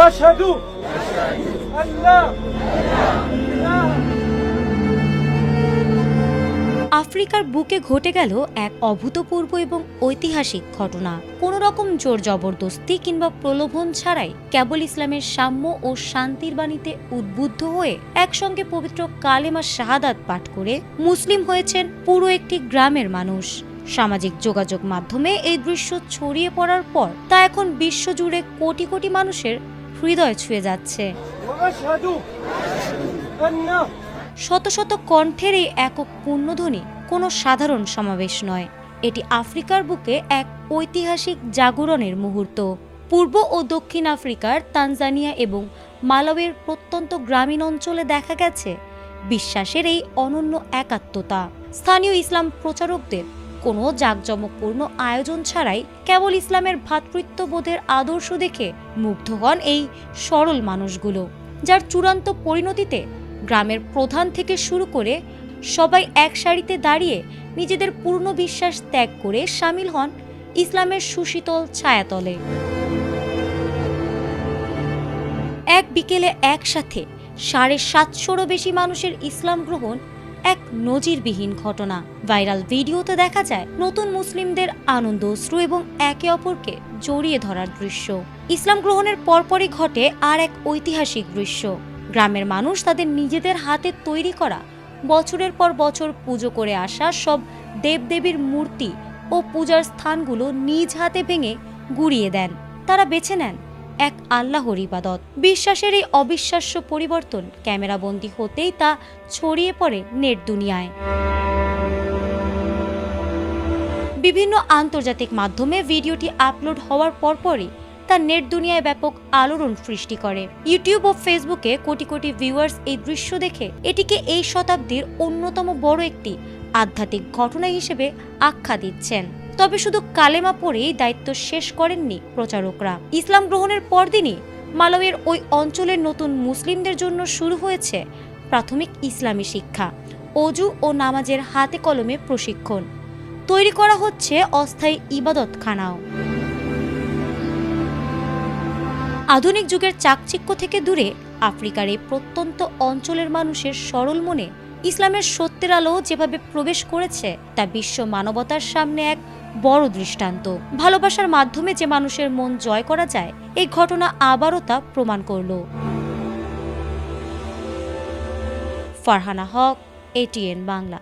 আশহাদু আল্লাহ ইলাহা। আফ্রিকার বুকে ঘটে গেল এক অভূতপূর্ব এবং ঐতিহাসিক ঘটনা। কোনো রকম জোর জবরদস্তি কিংবা প্রলোভন ছাড়াই কেবল ইসলামের সাম্য ও শান্তির বাণীতে উদ্বুদ্ধ হয়ে একসঙ্গে পবিত্র কালেমা শাহাদাত পাঠ করে মুসলিম হয়েছেন পুরো একটি গ্রামের মানুষ। সামাজিক যোগাযোগ মাধ্যমে এই দৃশ্য ছড়িয়ে পড়ার পর তা এখন বিশ্বজুড়ে কোটি কোটি মানুষের হৃদয় ছুঁয়ে যাচ্ছে। আশহাদু আন্না। শত শত কণ্ঠের এই একক পুণ্যধ্বনি কোনো সাধারণ সমাবেশ নয়, এটি আফ্রিকার বুকে এক ঐতিহাসিক জাগরণের মুহূর্ত। পূর্ব ও দক্ষিণ আফ্রিকার তানজানিয়া এবং মালাউইর প্রত্যন্ত গ্রামীণ অঞ্চলে দেখা গেছে বিশ্বাসের এই অনন্য একাত্মতা। স্থানীয় ইসলাম প্রচারকদের কোনো জাঁকজমকপূর্ণ আয়োজন ছাড়াই কেবল ইসলামের ভ্রাতৃত্ববোধের আদর্শ দেখে মুগ্ধ হন এই সরল মানুষগুলো, যার চূড়ান্ত পরিণতিতে গ্রামের প্রধান থেকে শুরু করে সবাই এক সারিতে দাঁড়িয়ে নিজেদের পূর্ণ বিশ্বাস ত্যাগ করে সামিল হন ইসলামের সুশীতল ছায়াতলে। এক বিকেলে একসাথে 750-ও বেশি মানুষের ইসলাম গ্রহণ এক নজিরবিহীন ঘটনা। ভাইরাল ভিডিওতে দেখা যায় নতুন মুসলিমদের আনন্দ অশ্রু এবং একে অপরকে জড়িয়ে ধরার দৃশ্য। ইসলাম গ্রহণের পরপরই ঘটে আর এক ঐতিহাসিক দৃশ্য। গ্রামের মানুষ তাদের নিজেদের হাতে তৈরি করা বছরের পর বছর পুজো করে আসা সব দেবদেবীর মূর্তি ও পূজার স্থানগুলো নিজ হাতে ভেঙে গুঁড়িয়ে দেন। তারা বেছে নেন এক আল্লাহর ইবাদত। বিশ্বাসের এই অবিশ্বাস্য পরিবর্তন ক্যামেরাবন্দী হতেই তা ছড়িয়ে পড়ে নেট দুনিয়ায়। বিভিন্ন আন্তর্জাতিক মাধ্যমে ভিডিওটি আপলোড হওয়ার পরপরই তা নেট দুনিয়ায় ব্যাপক আলোড়ন সৃষ্টি করে। ইউটিউব ও ফেসবুকে কোটি কোটি ভিউয়ার্স এই দৃশ্য দেখে এটিকে এই শতাব্দীর অন্যতম বড় একটি আধ্যাত্মিক ঘটনা হিসেবে আখ্যা দিচ্ছেন। তবে শুধু কালেমা পড়েই দায়িত্ব শেষ করেননি প্রচারকরা। ইসলাম গ্রহণের পরদিনই মালাউইর ওই অঞ্চলের নতুন মুসলিমদের জন্য শুরু হয়েছে প্রাথমিক ইসলামী শিক্ষা, অজু ও নামাজের হাতে কলমে প্রশিক্ষণ। তৈরি করা হচ্ছে অস্থায়ী ইবাদতখানাও। আধুনিক যুগের চাকচিক্য থেকে দূরে আফ্রিকার এই প্রত্যন্ত অঞ্চলের মানুষের সরল মনে ইসলামের সত্যের আলো যেভাবে প্রবেশ করেছে তা বিশ্ব মানবতার সামনে এক বড় দৃষ্টান্ত। ভালোবাসার মাধ্যমে যে মানুষের মন জয় করা যায়, এই ঘটনা আবারও তা প্রমাণ করল। ফারহানা হক, ATN বাংলা।